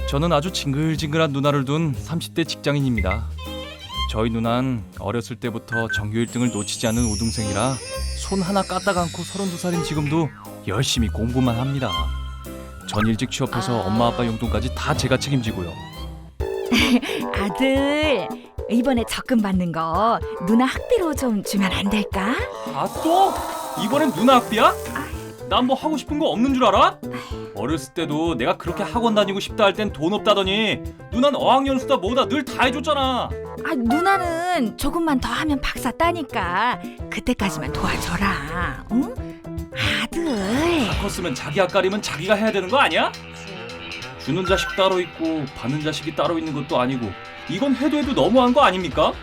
저는 아주 징글징글한 누나를 둔 30대 직장인입니다. 저희 누나는 어렸을 때부터 전교 1등을 놓치지 않는 우등생이라 손 하나 까딱 않고 32살인 지금도 열심히 공부만 합니다. 전 일찍 취업해서 엄마 아빠 용돈까지 다 제가 책임지고요. 아들, 이번에 적금 받는 거 누나 학비로 좀 주면 안 될까? 아 또? 이번엔 누나 학비야? 난 뭐 하고 싶은 거 없는 줄 알아? 어렸을 때도 내가 그렇게 학원 다니고 싶다 할 땐 돈 없다더니 누난 어학연수다 뭐다 늘 다 해줬잖아. 아, 누나는 조금만 더 하면 박사 따니까 그때까지만 도와줘라. 응? 아들. 다 컸으면 자기 앞가림은 자기가 해야 되는 거 아니야? 주는 자식 따로 있고 받는 자식이 따로 있는 것도 아니고 이건 해도 너무한 거 아닙니까?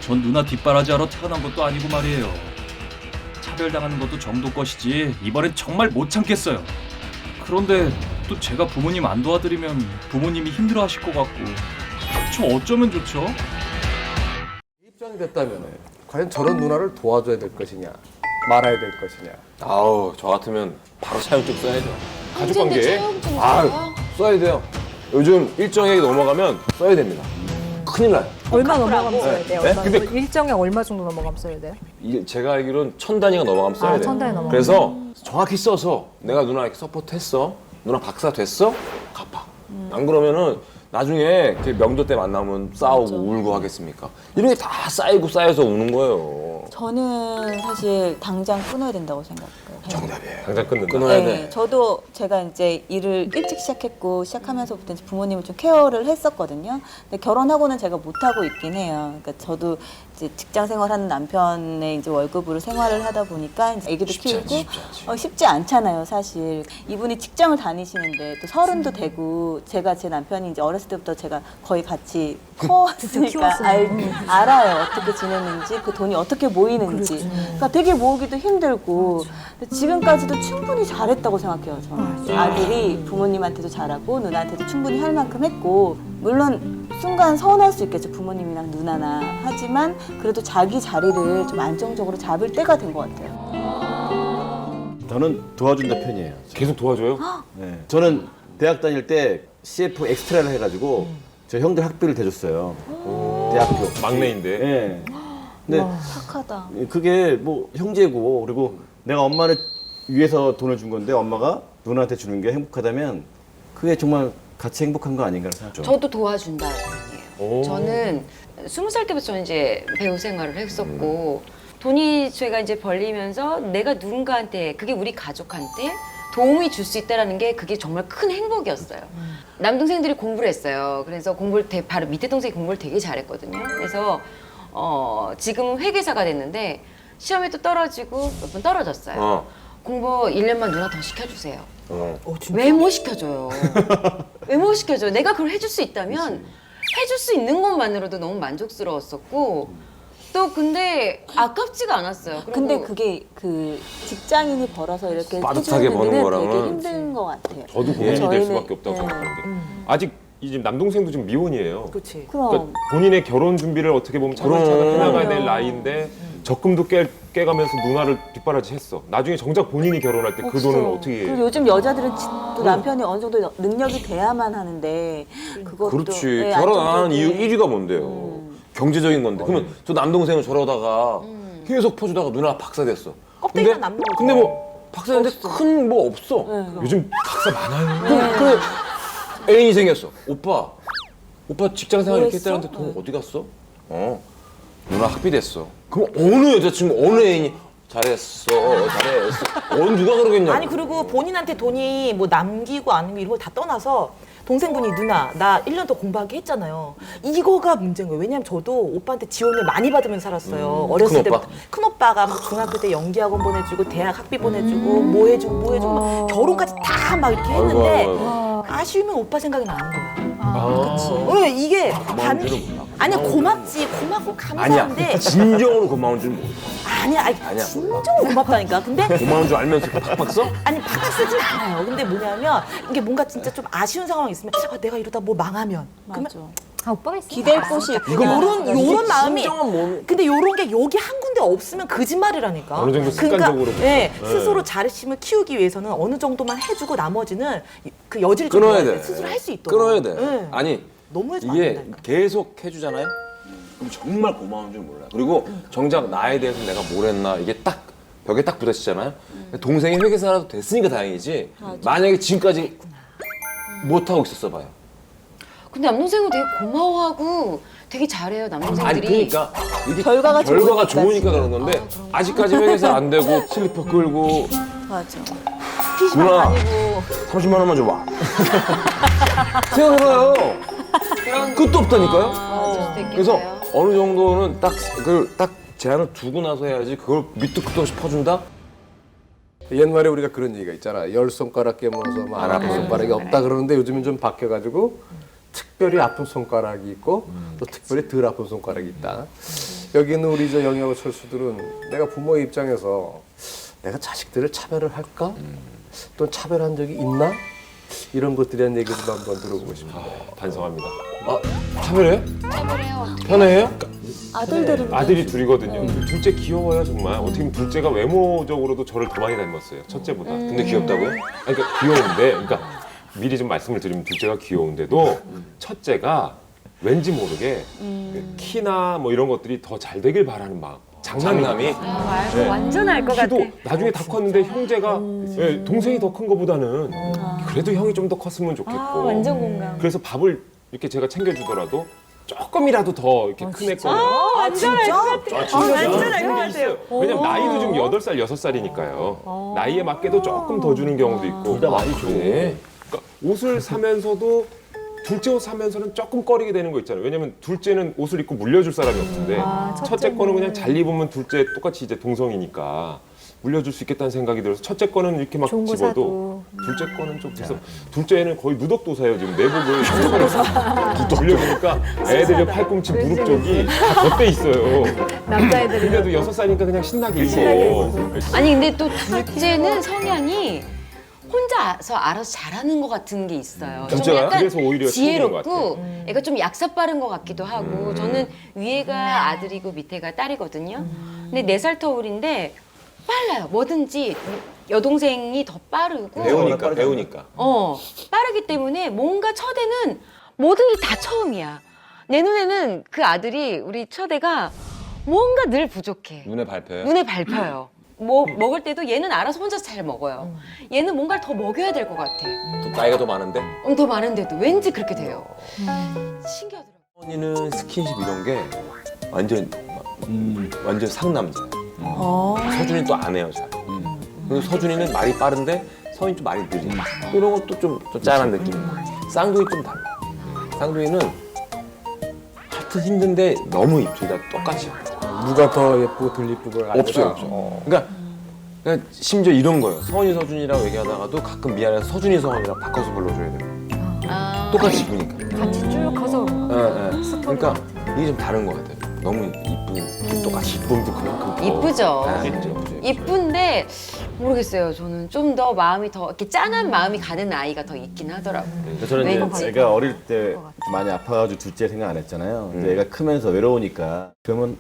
전 누나 뒷바라지하러 태어난 것도 아니고 말이에요. 차별당하는 것도 정도 것이지 이번엔 정말 못 참겠어요. 그런데 또 제가 부모님 안 도와드리면 부모님이 힘들어하실 것 같고 저 어쩌면 좋죠? 입장이 됐다면 과연 저런 누나를 도와줘야 될 것이냐 말아야 될 것이냐. 아우 저 같으면 바로 차용증 써야죠. 가족관계 차용증 써야 돼요. 요즘 일정액이 넘어가면 써야 됩니다. 큰일 나요. 얼마 넘어가면 써야 돼요? 네? 얼마, 근데 일정에 얼마 정도 넘어가면 써야 돼요? 제가 알기로는 1000단위가 넘어가면 써야 돼요. 1000단위 넘어가면. 그래서 정확히 써서 내가 누나 이렇게 서포트했어. 누나 박사 됐어? 갚아. 안 그러면은 나중에 이렇게 명절 때 만나면 싸우고 울고 하겠습니까? 이런 게 다 쌓여서 우는 거예요. 저는 사실 당장 끊어야 된다고 생각해요. 정답이에요. 당장 끊는다. 끊어야 네, 돼. 저도 제가 이제 일을 일찍 시작했고 시작하면서부터 이제 부모님을 좀 케어를 했었거든요. 근데 결혼하고는 제가 못 하고 있긴 해요. 그러니까 저도 이제 직장 생활하는 남편의 이제 월급으로 생활을 하다 보니까 이제 아기도 키우고 쉽지 않잖아요, 사실. 이분이 직장을 다니시는데 또 서른도 되고 제가 제 남편이 이제 어렸을 때부터 제가 거의 같이 커왔으니까 키웠어요. 알아요. 어떻게 지냈는지, 그 돈이 어떻게 모이는지. 그러니까 되게 모으기도 힘들고. 근데 지금까지도 충분히 잘했다고 생각해요, 저는. 아들이 부모님한테도 잘하고 누나한테도 충분히 할 만큼 했고, 물론 순간 서운할 수 있겠죠, 부모님이랑 누나나. 하지만 그래도 자기 자리를 좀 안정적으로 잡을 때가 된 것 같아요. 저는 도와준다 편이에요. 계속 도와줘요? 네. 저는 대학 다닐 때 CF 엑스트라를 해가지고 저 형들 학비를 대줬어요. 대학교. 막내인데. 네. 근데 착하다. 그게 뭐 형제고 그리고 내가 엄마를 위해서 돈을 준 건데 엄마가 누나한테 주는 게 행복하다면 그게 정말 같이 행복한 거 아닌가 생각해요. 저도 도와준다 편이에요. 저는 20살 때부터 저는 이제 배우 생활을 했었고 돈이 제가 이제 벌리면서 내가 누군가한테 그게 우리 가족한테 도움이 줄 수 있다라는 게 그게 정말 큰 행복이었어요. 남동생들이 공부를 했어요. 그래서 바로 밑에 동생이 공부를 되게 잘했거든요. 그래서 지금 회계사가 됐는데 시험에 또 떨어지고 몇 번 떨어졌어요. 공부 1년만 누나 더 시켜주세요. 왜 못 시켜줘요? 왜 못 시켜줘요? 내가 그걸 해줄 수 있다면 해줄 수 있는 것만으로도 너무 만족스러웠었고 또 근데 아깝지가 않았어요. 그리고 근데 그게 그 직장인이 벌어서 이렇게 빠듯하게 해주는 버는 데는 거랑은 되게 힘든 것 같아요. 저도 고민이 될 저희는- 수밖에 없다고 네. 생각하는데 아직 이 남동생도 지금 미혼이에요. 그렇지. 그럼 그러니까 본인의 결혼 준비를 어떻게 보면 차근차근 그럼. 해나가야 될 나이인데 적금도 깨가면서 누나를 뒷바라지 했어. 나중에 정작 본인이 결혼할 때 그 돈은 어떻게 그리고 요즘 여자들은 또 남편이 어느 정도 능력이 돼야만 하는데 그것도 그렇지. 네, 결혼 안 하는 이유 안정적인- 1위가 뭔데요? 경제적인 건데. 그러면 저 남동생은 저러다가 계속 퍼주다가 누나 박사 됐어. 껍데기만 남는 거죠. 근데 뭐 박사 됐는데 큰 뭐 없어. 네. 요즘 박사 많아요. 그래 애인이 생겼어. 오빠 직장 생활 이렇게 뭐 했다는데 돈 어디 갔어? 누나 학비 됐어. 그럼 어느 여자친구 어느 애인이 잘했어. 누가 그러겠냐고. 아니 그리고 본인한테 돈이 뭐 남기고 아니면 이런 걸 다 떠나서 동생분이 누나 나 1년 더 공부하게 했잖아요. 이거가 문제인 거예요. 왜냐면 저도 오빠한테 지원을 많이 받으면서 살았어요. 어렸을 큰 때부터 오빠? 큰 오빠가 막 중학교 때 연기학원 보내주고 대학 학비 보내주고 뭐 해주고 막 결혼까지 다 막 이렇게 했는데 아이고. 아쉬우면 오빠 생각이 나는 거예요. 아, 이게 고마운 줄은 몰라. 아니야 고맙지 고맙고 아니야. 감사한데 진정으로 고마운 줄 몰라. 아니야 진정으로 고맙다니까. 근데 고마운 줄 알면서 팍팍 써? 아니 팍팍 쓰진 않아요. 근데 뭐냐면 이게 뭔가 진짜 좀 아쉬운 상황이 있으면 내가 이러다 뭐 망하면 그러면 맞아. 아, 오빠가 있어. 기댈 곳이 요런 마음이 진정한 몸. 근데 요런 게 여기 한 군데 근데 없으면 거짓말이라니까. 어느 정도 습관적으로 네, 그렇죠. 스스로 자립심을 키우기 위해서는 어느 정도만 해주고 나머지는 그 여지를 좀 끊어야 둬야 돼. 스스로 할 수 있도록. 끊어야 돼. 네. 아니 너무 해주면 안 이게 된다니까. 계속 해주잖아요. 그럼 정말 고마운 줄 몰라요. 그리고 정작 나에 대해서 내가 뭘 했나 이게 딱 벽에 딱 부딪히잖아요. 동생이 회계사라도 됐으니까 다행이지. 만약에 지금까지 못 하고 있었어 봐요. 근데 남동생은 되게 고마워하고 되게 잘해요, 아니 남동생들이. 그러니까 이게 결과가 좋으니까 그런 건데 아직까지 회계사 안 되고 슬리퍼 끌고 맞아. 누나 30만 원만 줘봐. 생각해봐요. 끝도 없다니까요. 맞을 수도 그래서 있겠어요. 어느 정도는 딱 제한을 두고 나서 해야지 그걸 밑도 끝도 없이 퍼준다? 옛말에 우리가 그런 얘기가 있잖아. 10손가락 깨물어서 안 아픈 손가락이 없다 그러는데 요즘은 좀 바뀌어가지고 특별히 아픈 손가락이 있고 또 특별히 덜 아픈 손가락이 있다. 여기 있는 우리 저 영희하고 철수들은 내가 부모의 입장에서 내가 자식들을 차별을 할까? 또 차별한 적이 있나? 이런 것들에 대한 얘기 좀 한번 들어보고 싶은데. 반성합니다. 차별해요? 차별해요. 편해요? 아들들은 아들이 둘이거든요. 둘째 귀여워요 정말. 어떻게 보면 둘째가 외모적으로도 저를 더 많이 닮았어요. 첫째보다. 근데 귀엽다고요? 아니, 그러니까 귀여운데, 그러니까 미리 좀 말씀을 드리면 둘째가 귀여운데도 첫째가 왠지 모르게 그 키나 뭐 이런 것들이 더 잘 되길 바라는 마음. 장남이 알고 완전 알 것 같아. 키도 나중에 다 컸는데 형제가 예, 동생이 더 큰 거보다는 그래도 형이 좀 더 컸으면 좋겠고. 완전 공감. 그래서 밥을 이렇게 제가 챙겨주더라도 조금이라도 더 이렇게 큰 애 거는. 완전 알것 같아. 완전 알것 같아요. 왜냐면 나이도 지금 8살, 6살이니까요. 나이에 맞게도 조금 더 주는 경우도 있고. 둘 다 많이 줘. 그러니까 옷을 사면서도 둘째 옷 사면서는 조금 꺼리게 되는 거 있잖아요. 왜냐면 둘째는 옷을 입고 물려줄 사람이 없는데 첫째 거는 그냥 잘 입으면 둘째 똑같이 이제 동성이니까 물려줄 수 있겠다는 생각이 들어서 첫째 거는 이렇게 막 집어도 둘째 거는 좀 그래서 둘째는 거의 누덕도사예요. 지금 내복을 물려주니까 애들이 팔꿈치 무릎 쪽이 다 덧대 있어요. 남자애들이 근데도 6살이니까 그냥 신나게 입고. 아니 근데 또 둘째는 성향이 혼자서 알아서 잘하는 것 같은 게 있어요. 좀 진짜요? 약간 그래서 오히려 챙기는 것 지혜롭고 애가 좀 약사 빠른 것 같기도 하고 저는 위에가 아들이고 밑에가 딸이거든요. 근데 4살 터울인데 빨라요. 뭐든지 여동생이 더 빠르고 배우니까. 빠르기 때문에 뭔가 첫애는 모든 게 다 처음이야. 내 눈에는 그 아들이 우리 첫애가 뭔가 늘 부족해. 눈에 밟혀요? 눈에 밟혀요. 뭐 먹을 때도 얘는 알아서 혼자 잘 먹어요. 얘는 뭔가를 더 먹여야 될 것 같아. 또 나이가 더 많은데? 더 많은데도 왠지 그렇게 돼요. 신기하더라고요. 언니는 스킨십 이런 게 완전 상남자예요. 서준이 또 안 해요, 잘. 그리고 서준이는 말이 빠른데 서준이 좀 말이 느리. 이런 것도 좀 짠한 느낌이고. 쌍둥이 좀 달라. 쌍둥이는 하여튼 힘든데 너무 둘 다 똑같이. 누가 더 예쁘고 덜 예쁘고가 아니라 없어요. 그러니까 심지어 이런 거예요. 서원이 서준이라고 얘기하다가도 가끔 미안해서 서준이 서원이랑 바꿔서 불러줘야 돼요. 똑같이 이쁘니까. 같이 쭉 커서 그러니까 이게 좀 다른 것 같아요. 너무 이쁘고 똑같이 이쁨도 그만큼 더 이쁘죠. 이쁘죠. 이쁜데 모르겠어요. 저는 좀 더 마음이 더 이렇게 짠한 마음이 가는 아이가 더 있긴 하더라고요. 그래서 저는 왠지. 이제 애가 어릴 때 많이 아파가지고 둘째 생각 안 했잖아요. 근데 애가 크면서 외로우니까 그러면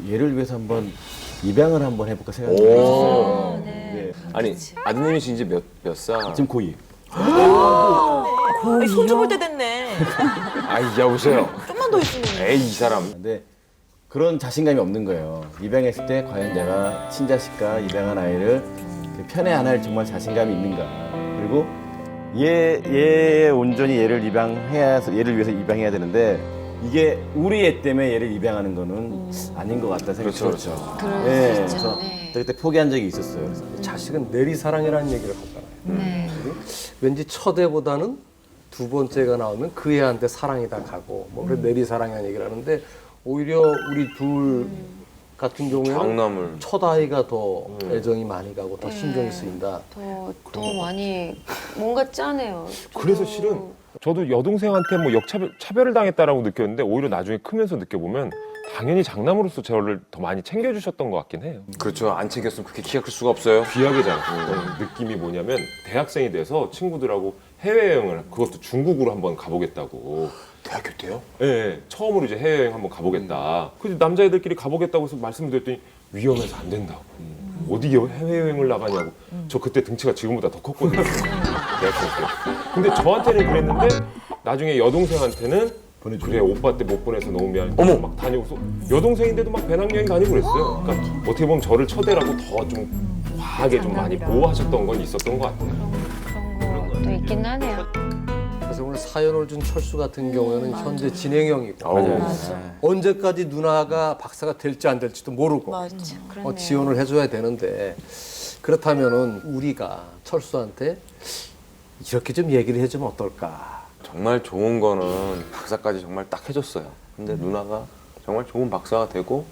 얘를 위해서 한번 입양을 한번 해볼까 생각했어요. 네. 아니 아드님이 지금 이제 몇 살? 지금 고2. 손 줘볼 때 됐네. 아이 여보세요. 좀만 더 있으면. 에이 이 사람. 근데 그런 자신감이 없는 거예요. 입양했을 때 과연 내가 친자식과 입양한 아이를 편애 안 할 정말 자신감이 있는가. 그리고 얘 온전히 얘를 얘를 위해서 입양해야 되는데 이게 우리 애 때문에 얘를 입양하는 거는 아닌 것 같다 생각이 들었죠. 그래서 그때 포기한 적이 있었어요. 그래서 자식은 내리사랑이라는 얘기를 하잖아요. 왠지 첫애보다는 두 번째가 나오면 그 애한테 사랑이 다 가고 뭐 그래 내리사랑이라는 얘기를 하는데 오히려 우리 둘 같은 경우에는 장남을 첫 아이가 더 애정이 많이 가고 더 신경이 쓰인다. 더 많이 뭔가 짠해요. 그래서 실은 저도 여동생한테 뭐 차별을 당했다라고 느꼈는데 오히려 나중에 크면서 느껴보면 당연히 장남으로서 저를 더 많이 챙겨주셨던 것 같긴 해요. 그렇죠. 안 챙겼으면 그렇게 키가 클 수가 없어요. 귀하게 잘 느낌이 뭐냐면 대학생이 돼서 친구들하고 해외여행을 그것도 중국으로 한번 가보겠다고. 대학교 때요? 예, 예, 처음으로 이제 해외여행 한번 가보겠다. 그래서 남자애들끼리 가보겠다고 해서 말씀드렸더니 위험해서 안 된다고. 어디 해외여행을 나가냐고. 저 그때 등치가 지금보다 더 컸거든요. 대학생 때. 근데 저한테는 그랬는데 나중에 여동생한테는 그래 오빠 때 못 보내서 너무 미안해. 어머! 막 다녀서 여동생인데도 막 배낭여행 다니고 그랬어요. 그러니까 어떻게 보면 저를 처대라고 더 좀 과하게 좀 많이 보호하셨던 건 있었던 것 같아요. 그런 것도 있긴 하네요. 그래서 오늘 사연을 준 철수 같은 경우에는 현재 진행형이고 맞아. 언제까지 누나가 박사가 될지 안 될지도 모르고 맞아. 지원을 해줘야 되는데 그렇다면은 우리가 철수한테 이렇게 좀 얘기를 해주면 어떨까? 정말 좋은 거는 박사까지 정말 딱 해줬어요. 근데 누나가 정말 좋은 박사가 되고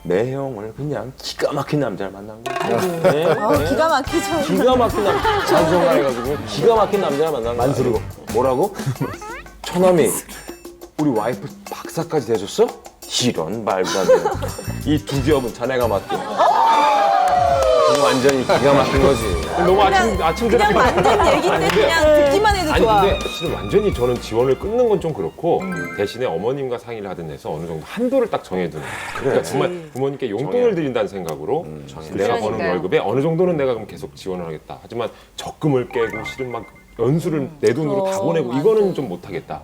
내 형을 그냥 기가 막힌 남자를 만난 거예요. 네. 기가 막히죠. 기가 막힌 남자. 잔소리해가지고 기가 막힌 남자를 만난 거예요. 만수르고. 뭐라고? 처남이 우리 와이프 박사까지 돼줬어? 이런 말도 안 돼. 이 두 기업은 자네가 맡겨. 이거 완전히 기가 막힌 거지. 너무 아침 그냥 만든 얘기인데 그냥 듣기만 해도 아니 좋아. 근데 사실은 완전히 저는 지원을 끊는 건 좀 그렇고 대신에 어머님과 상의를 하든 해서 어느 정도 한도를 딱 정해두는. 그러니까 정말 부모님께 용돈을 드린다는 생각으로 내가 버는 그러니까요. 월급에 어느 정도는 내가 그럼 계속 지원을 하겠다. 하지만 적금을 깨고 실은 막 연수를 내 돈으로 다 보내고 이거는 좀 못하겠다.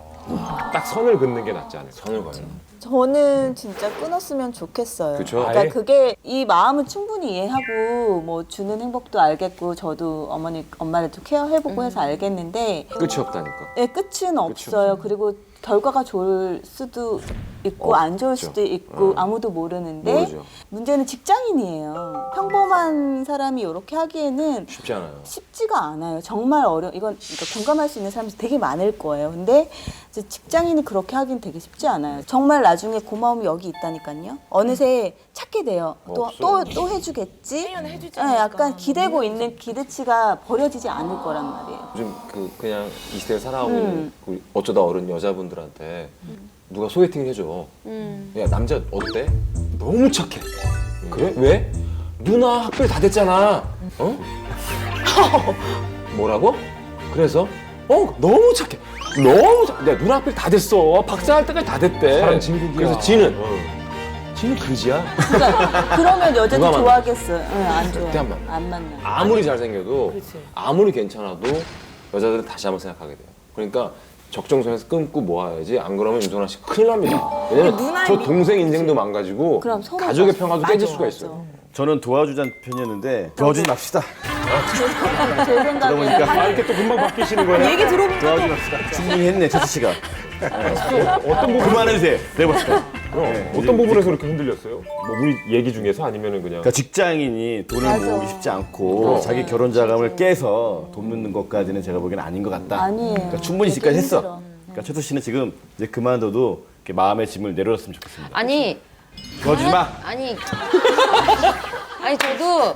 딱 선을 긋는 게 낫지 않을까. 선을 봐요. 저는 진짜 끊었으면 좋겠어요. 그쵸? 그러니까 아예? 그게 이 마음은 충분히 이해하고 뭐 주는 행복도 알겠고 저도 엄마를 좀 케어해보고 해서 알겠는데 끝이 없다니까. 네, 끝은 없어요. 그리고 결과가 좋을 수도 있고 안 좋을 수도 있고 아무도 모르는데 모르죠. 문제는 직장인이에요. 평범한 사람이 이렇게 하기에는 쉽지 않아요. 쉽지가 않아요. 정말 이건 그러니까 공감할 수 있는 사람이 되게 많을 거예요. 근데 이제 직장인이 그렇게 하긴 되게 쉽지 않아요. 정말 나중에 고마움이 여기 있다니까요. 어느새 찾게 돼요. 또 해주겠지. 해주지 네, 않을까. 약간 기대고 있는 기대치가 버려지지 않을 거란 말이에요. 요즘 그냥 이 시대에 살아오고 있는 우리 어쩌다 어른 여자분들한테 누가 소개팅을 해줘. 야 남자 어때? 너무 착해. 그래? 왜? 누나 학벌 다 됐잖아. 어? 뭐라고? 그래서 너무 착해. 너무 착해. 야 누나 학벌 다 됐어. 박사할 때까지 다 됐대. 사람 진국이야. 그래서 지는 그지야. 그러니까 그러면 여자도 누가 만나? 좋아하겠어요. 네, 안 절대 좋아요. 안 만나. 안 만나요. 아무리 잘생겨도 그렇지. 아무리 괜찮아도 여자들은 다시 한번 생각하게 돼요. 그러니까 적정선에서 끊고 모아야지. 안 그러면 윤선아 씨 큰일 납니다. 왜냐면 누나의 저 동생 인생도 망가지고 그럼 서로 가족의 맞아. 평화도 깨질 수가 맞아. 있어요. 저는 도와주자는 편이었는데 도와주지 맙시다. 제 생각에 들어보니까 이렇게 또 금방 바뀌시는 거예요? 얘기 들어보니까 도와주지 맙시다. 충분히 했네, 철수 씨가. 어떤 부분 그만해주세요. 내봅시다. 어떤 부분에서 그렇게 흔들렸어요? 뭐 우리 얘기 중에서 아니면은 그냥 그러니까 직장인이 돈을 모으기 쉽지 않고 자기 결혼 자금을 깨서 돕는 것까지는 제가 보기엔 아닌 것 같다. 아니에요. 그러니까 충분히 되게 지금까지 했어. 힘들어. 그러니까 최수 씨는 지금 이제 그만둬도 이렇게 마음의 짐을 내려놨으면 좋겠습니다. 아니 도와주지 마. 아니 저도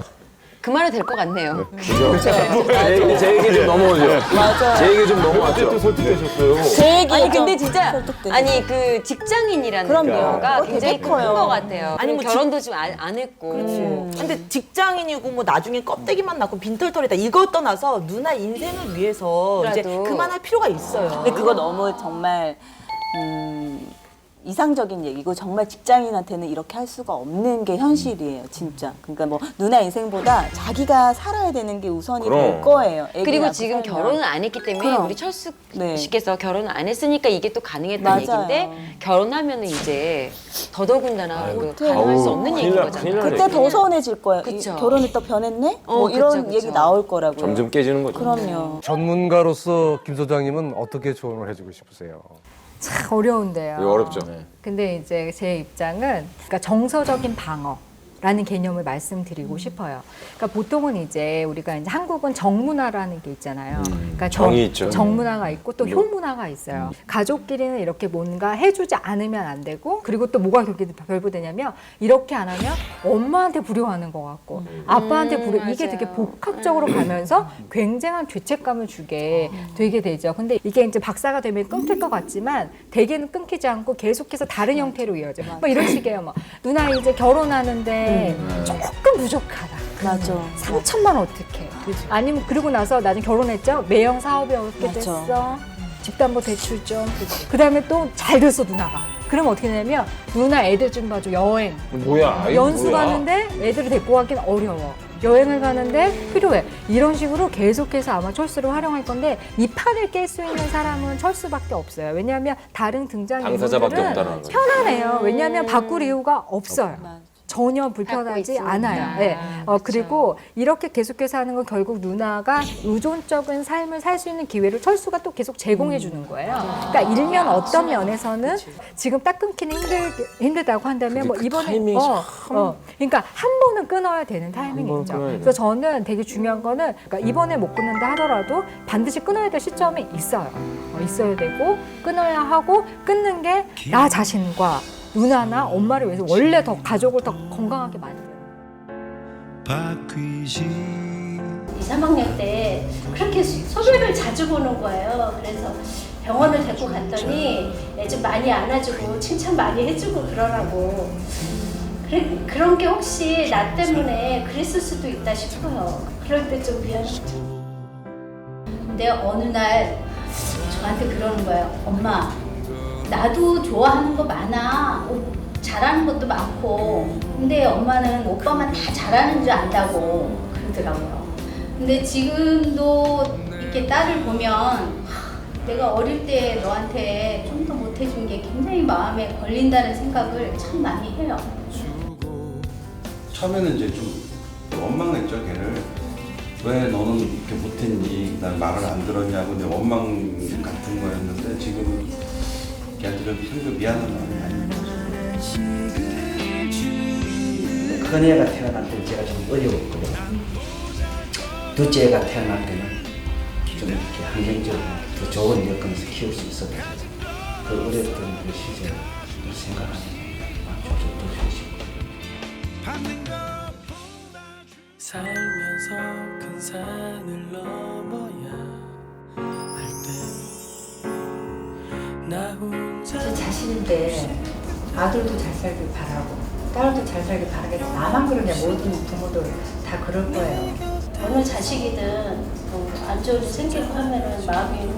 그만해도 될 것 같네요. 제 얘기 좀 넘어오죠. 맞아요. 제 얘기 좀 어쨌든 넘어왔죠. 설득되셨어요. 제 얘기 아니 근데 진짜 설득되죠. 아니 그 직장인이라는 그럼요. 거가 되게 굉장히 큰 커요. 것 같아요. 아니, 아니 뭐 결혼도 지금 안 했고. 근데 직장인이고 뭐 나중에 껍데기만 낳고 빈털털이다 이거 떠나서 누나 인생을 위해서 이제 그래도. 그만할 필요가 있어요. 근데 그거 너무 정말 이상적인 얘기고 정말 직장인한테는 이렇게 할 수가 없는 게 현실이에요, 진짜. 그러니까 뭐 누나 인생보다 자기가 살아야 되는 게 우선이 그럼. 될 거예요. 애기 그리고 낳고 지금 살면. 결혼을 안 했기 때문에 그럼. 우리 철수 네. 씨께서 결혼을 안 했으니까 이게 또 가능했다는 맞아요. 얘기인데 결혼하면은 이제 더더군다나 그 못해요. 가능할 수 없는 큰일 얘기인 나, 거잖아요. 큰일 나네. 그때 더 서운해질 거예요. 그쵸. 결혼했다 변했네? 뭐 이런 그쵸. 얘기 나올 거라고요. 점점 깨지는 거죠. 그럼요. 전문가로서 김 소장님은 어떻게 조언을 해주고 싶으세요? 참 어려운데요. 이거 어렵죠. 근데 이제 제 입장은 그러니까 정서적인 방어라는 개념을 말씀드리고 싶어요. 그러니까 보통은 이제 우리가 이제 한국은 정문화라는 게 있잖아요. 그러니까 정이 있죠. 정문화가 있고 또 효문화가 있어요. 가족끼리는 이렇게 뭔가 해주지 않으면 안 되고 그리고 또 뭐가 그렇게 결부되냐면 이렇게 안 하면 엄마한테 불효하는 것 같고 아빠한테 불효 이게 맞아요. 되게 복합적으로 가면서 굉장한 죄책감을 주게 되게 되죠. 근데 이게 이제 박사가 되면 끊길 것 같지만 대개는 끊기지 않고 계속해서 다른 형태로 이어져요. 뭐 이런 식이에요. 뭐 누나 이제 결혼하는데 조금 부족하다. 맞아. 3천만 원 어떡해. 아니면 그러고 나서 나중에 결혼했죠. 매형 사업이 어떻게 맞아. 됐어? 집담보대출 좀. 그다음에 또 잘 됐어 누나가. 그럼 어떻게 되냐면 누나 애들 좀 봐줘. 여행. 뭐야? 이거 연수 뭐야? 가는데 애들을 데리고 가긴 어려워. 여행을 가는데 필요해. 이런 식으로 계속해서 아마 철수를 활용할 건데 이 판을 깰 수 있는 사람은 철수밖에 없어요. 왜냐하면 다른 당사자밖에 등장인물들은 없다는 거죠. 편안해요. 왜냐하면 바꿀 이유가 없어요. 전혀 불편하지 않아요. 네. 그리고 이렇게 계속해서 하는 건 결국 누나가 의존적인 삶을 살 수 있는 기회를 철수가 또 계속 제공해 주는 거예요. 그러니까 일면 어떤 면에서는 지금 딱 끊기는 힘들다고 한다면 뭐 그 이번에 타이밍이 그러니까 한 번은 끊어야 되는 타이밍이죠. 끊어야 돼. 그래서 저는 되게 중요한 거는 그러니까 이번에 못 끊는다 하더라도 반드시 끊어야 될 시점이 있어요. 있어야 되고 끊어야 하고 끊는 게 나 자신과 누나나 엄마를 위해서 원래 더 가족을 더 건강하게 만들어요. 2, 3학년 때 그렇게 소변을 자주 보는 거예요. 그래서 병원을 데리고 갔더니 좀 많이 안아주고 칭찬 많이 해주고 그러라고. 그런 게 혹시 나 때문에 그랬을 수도 있다 싶어요. 그럴 때 좀 미안했죠. 근데 어느 날 저한테 그러는 거예요. 엄마, 나도 좋아하는 거 많아. 잘하는 것도 많고. 근데 엄마는 오빠만 다 잘하는 줄 안다고 그러더라고요. 근데 지금도 이렇게 딸을 보면 내가 어릴 때 너한테 좀 더 못해준 게 굉장히 마음에 걸린다는 생각을 참 많이 해요. 처음에는 이제 좀 원망했죠, 걔를. 왜 너는 이렇게 못했니? 난 말을 안 들었냐고 이제 원망 같은 거였는데 지금 걔한테 좀 상당히 미안한 마음이 많이 들어요. 큰애가 태어날 때는 제가 좀 어려웠고요. 둘째 애가 태어날 때는 좀 이렇게 환경적으로 더 좋은 여건에서 키울 수 있었던 그 어렸던 그 시절을 생각하면 좀 살면서 큰 산을 넘어야 할 때 나 혼자 제 자신인데 아들도 잘 살길 바라고 딸도 잘 살길 바라겠지. 나만 그러냐. 모든 부모들 다 그럴 거예요. 어느 자식이든 안 좋은 일 생기고 하면은 마음이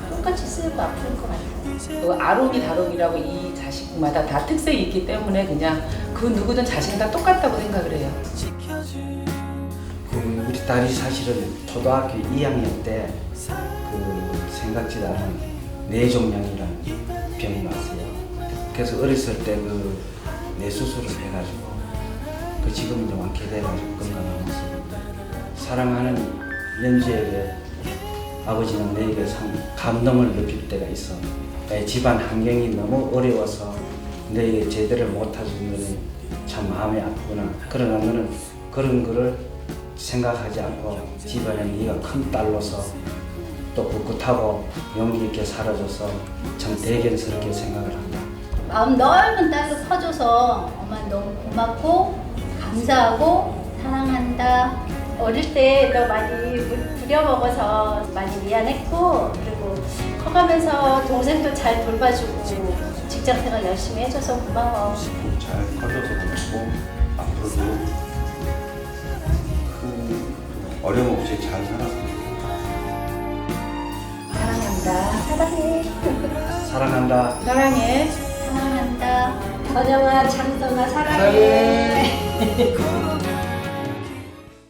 똑같이 쓰이고 아플 것 같아요. 아롬이 다롬이라고 이 자식마다 다 특색이 있기 때문에 그냥 그 누구든 자신이 다 똑같다고 생각을 해요. 그 우리 딸이 사실은 초등학교 2학년 때 그 생각지도 않은 뇌종양이라는 병이 왔어요. 그래서 어렸을 때 그 뇌수술을 해가지고 그 지금 이제 완쾌돼가지고 건강한 모습인데 사랑하는 연주에게 아버지는 내게 감동을 느낄 때가 있어. 내 집안 환경이 너무 어려워서 내게 제대로 못해준 거는 참 마음이 아프구나. 그러나 너는 그런 거를 생각하지 않고 집안에 네가 큰 딸로서 또 꿋꿋하고 용기 있게 살아줘서 참 대견스럽게 생각을 한다. 마음 넓은 딸로 커줘서 엄마 너무 고맙고 감사하고 사랑한다. 어릴 때 너 많이 부려먹어서 많이 미안했고 그리고 커가면서 동생도 잘 돌봐주고 직장생활 열심히 해줘서 고마워. 잘 커져서 고맙고 앞으로도 큰 어려움 없이 잘 살았으면 사랑한다. 사랑해. 사랑한다. 사랑해. 사랑한다. 건영아, 장성아 사랑해.